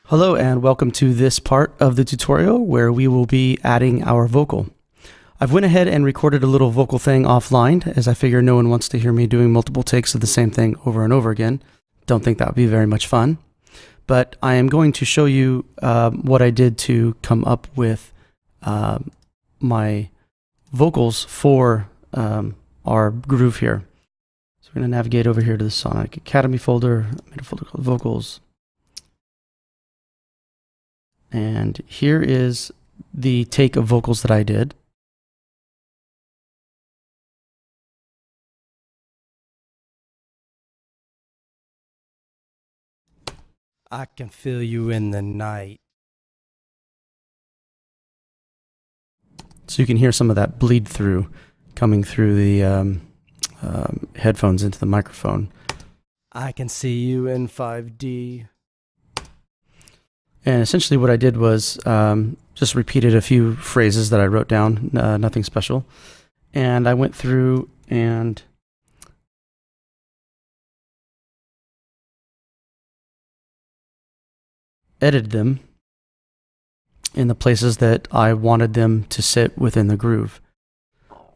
Hello and welcome to this part of the tutorial where we will be adding our vocal. I've went ahead and recorded a little vocal thing offline as I figure no one wants to hear me doing multiple takes of the same thing over and over again. Don't think that would be very much fun. But I am going to show you what I did to come up with my vocals for our groove here. So we're going to navigate over here to the Sonic Academy folder. I made a folder called Vocals. And here is the take of vocals that I did. I can feel you in the night. So you can hear some of that bleed through coming through the headphones into the microphone. I can see you in 5D. And essentially what I did was just repeated a few phrases that I wrote down, nothing special. And I went through and edited them in the places that I wanted them to sit within the groove,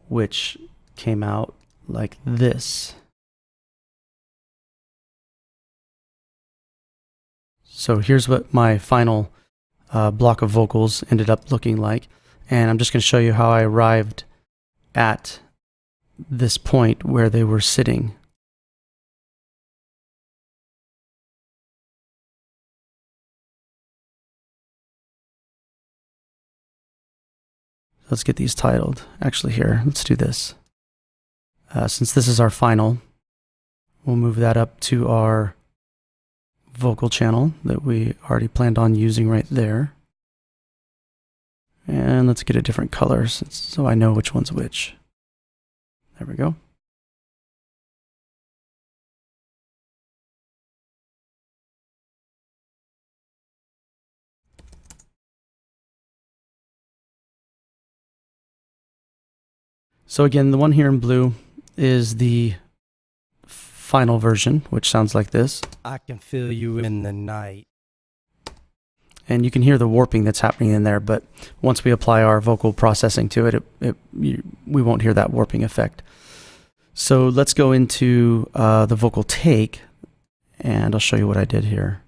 which came out like this. So here's what my final block of vocals ended up looking like. And I'm just going to show you how I arrived at this point where they were sitting. Let's get these titled. Actually here, let's do this. Since this is our final, we'll move that up to our vocal channel that we already planned on using right there. And let's get a different color so I know which one's which. There we go. So again, the one here in blue is the final version, which sounds like this. I can feel you in the night. And you can hear the warping that's happening in there, but once we apply our vocal processing to it, we won't hear that warping effect. So let's go into the vocal take, and I'll show you what I did here.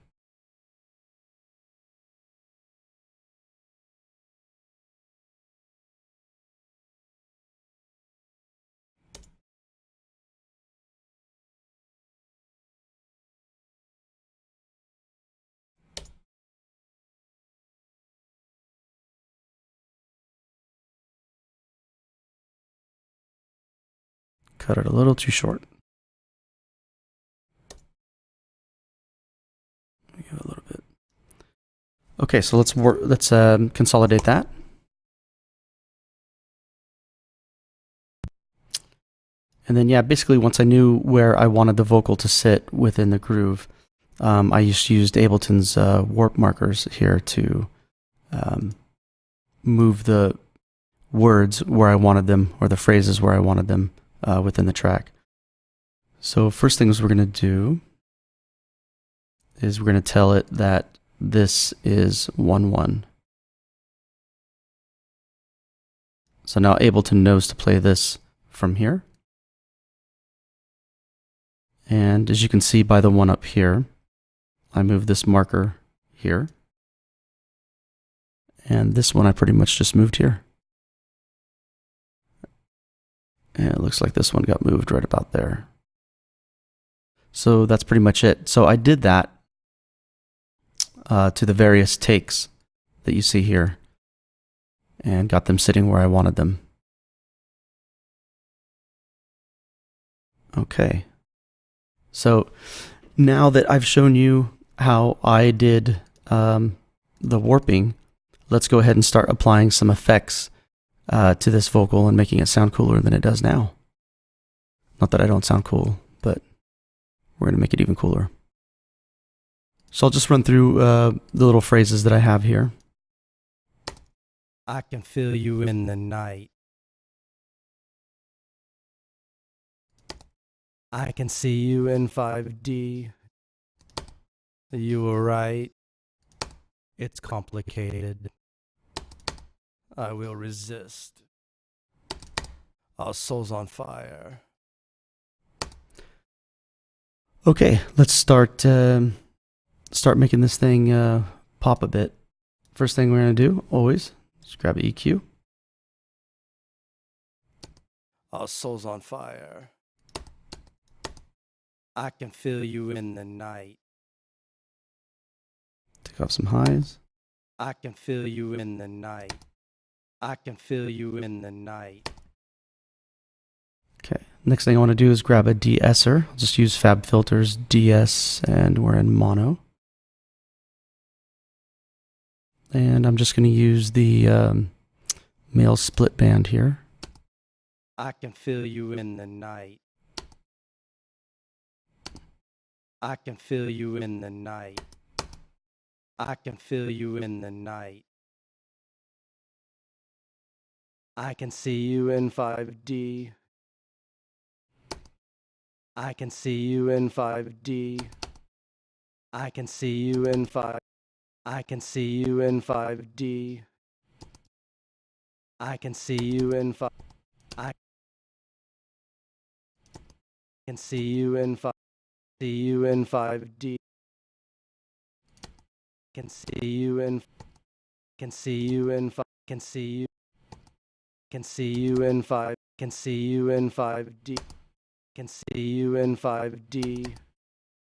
Cut it a little too short. Give it a little bit. Okay, so let's consolidate that. And then, yeah, basically once I knew where I wanted the vocal to sit within the groove, I just used Ableton's warp markers here to move the words where I wanted them, or the phrases where I wanted them within the track. So first things we're going to do is we're going to tell it that this is 1-1. So now Ableton knows to play this from here. And as you can see by the one up here, I move this marker here. And this one I pretty much just moved here. And it looks like this one got moved right about there. So that's pretty much it. So I did that to the various takes that you see here and got them sitting where I wanted them. Okay. So now that I've shown you how I did the warping, let's go ahead and start applying some effects to this vocal and making it sound cooler than it does now. Not that I don't sound cool, but we're going to make it even cooler. So I'll just run through the little phrases that I have here. I can feel you in the night. I can see you in 5D. You were right. It's complicated. I will resist. Our soul's on fire. Okay, let's start making this thing pop a bit. First thing we're gonna do, always, just grab an EQ. Our soul's on fire. I can feel you in the night. Take off some highs. I can feel you in the night. I can feel you in the night. Okay, next thing I want to do is grab a de-esser. I'll just use Fab Filters DS, and we're in mono. And I'm just going to use the male split band here. I can feel you in the night. I can feel you in the night. I can feel you in the night. I can see you in 5D. I can see you in 5D. I can see you in 5. I can see you in 5D. I can see you in 5. I can see you in 5. See you in 5D. Can see you in. Can see you in 5. Can see you. Can see you in 5. Can see you in 5D. Can see you in 5D.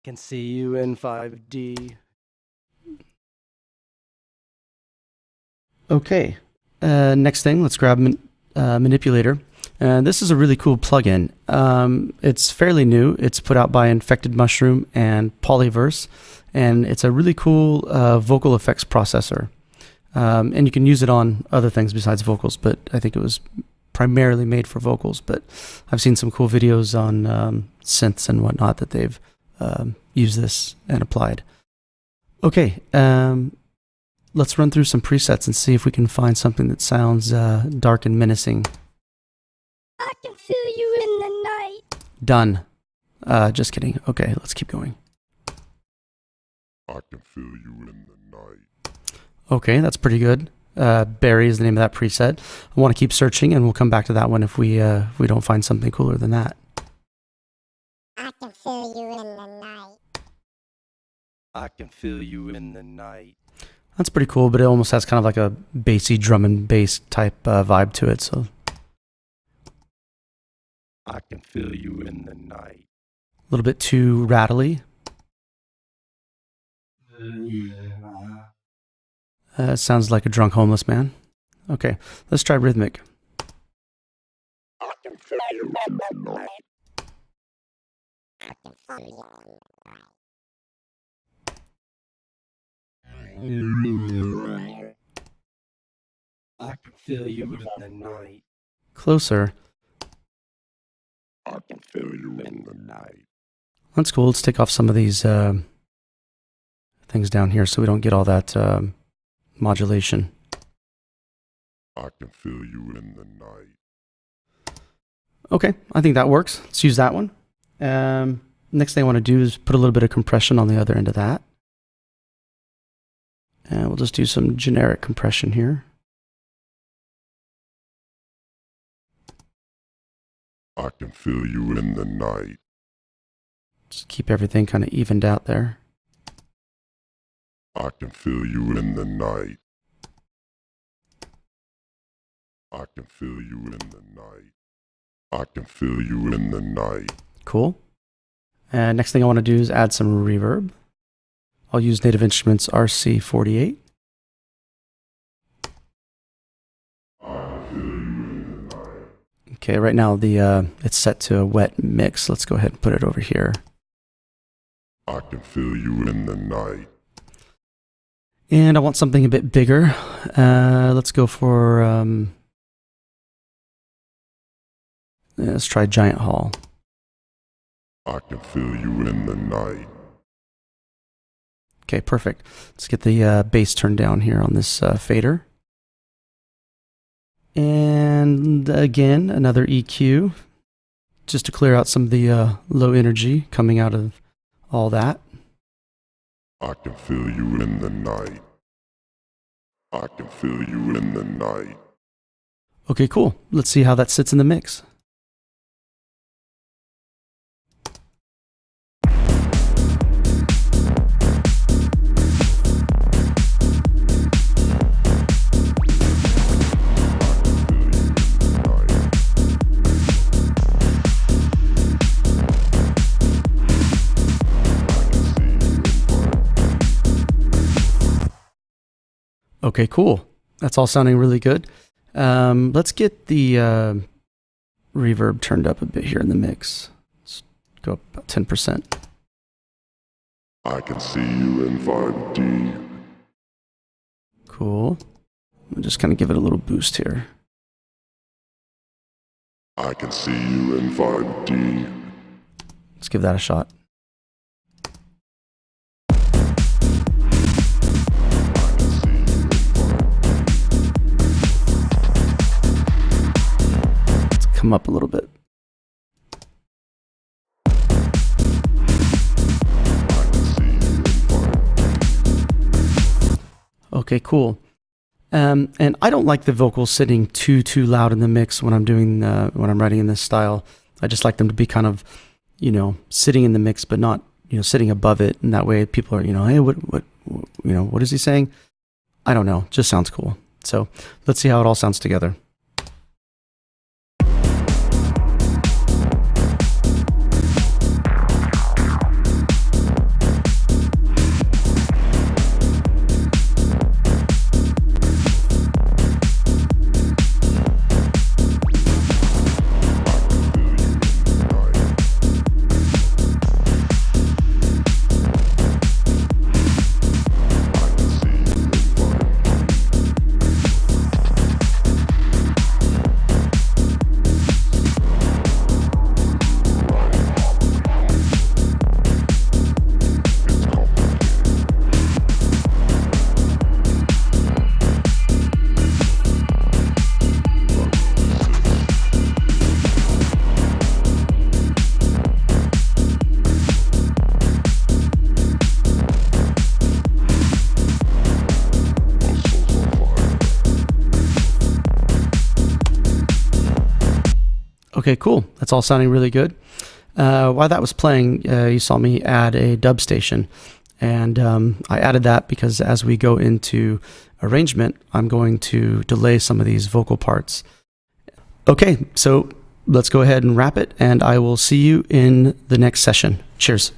Can see you in 5D. Okay, next thing, let's grab Manipulator. And this is a really cool plugin. It's fairly new. It's put out by Infected Mushroom and Polyverse, and it's a really cool vocal effects processor. And you can use it on other things besides vocals, but I think it was primarily made for vocals. But I've seen some cool videos on synths and whatnot that they've used this and applied. Okay, let's run through some presets and see if we can find something that sounds dark and menacing. I can feel you in the night. Done. Just kidding. Okay, let's keep going. I can feel you in the night. Okay, that's pretty good. Barry is the name of that preset. I want to keep searching, and we'll come back to that one if we don't find something cooler than that. I can feel you in the night. I can feel you in the night. That's pretty cool, but it almost has kind of like a bassy drum and bass type vibe to it. So I can feel you in the night. a little bit too rattly. Sounds like a drunk homeless man. Okay, let's try rhythmic. I can feel you in the night. I can feel you in the night. I can feel you in the night. Closer. I can feel you in the night. That's cool. Let's take off some of these things down here so we don't get all that modulation. I can feel you in the night. Okay, I think that works. Let's use that one. Next thing I want to do is put a little bit of compression on the other end of that. And we'll just do some generic compression here. I can feel you in the night. Just keep everything kind of evened out there. I can feel you in the night. I can feel you in the night. I can feel you in the night. Cool. And next thing I want to do is add some reverb. I'll use Native Instruments RC48. Okay, right now it's set to a wet mix. Let's go ahead and put it over here. I can feel you in the night. And I want something a bit bigger. Let's go for, let's try Giant Hall. I can feel you in the night. Okay, perfect. Let's get the bass turned down here on this fader. And again, another EQ, just to clear out some of the low energy coming out of all that. I can feel you in the night. I can feel you in the night. Okay, cool. Let's see how that sits in the mix. Okay, cool. That's all sounding really good. Let's get the reverb turned up a bit here in the mix. Let's go up about 10%. I can see you in 5D. Cool. I'll just kind of give it a little boost here. I can see you in 5D. Let's give that a shot. Let's come up a little bit. Okay, cool. And I don't like the vocals sitting too loud in the mix when I'm doing when I'm writing in this style. I just like them to be kind of, sitting in the mix, but not, sitting above it. And that way people are, hey, what is he saying? I don't know. Just sounds cool. So let's see how it all sounds together. Okay, cool. That's all sounding really good. While that was playing, you saw me add a dub station. And I added that because as we go into arrangement, I'm going to delay some of these vocal parts. Okay, so let's go ahead and wrap it, and I will see you in the next session. Cheers.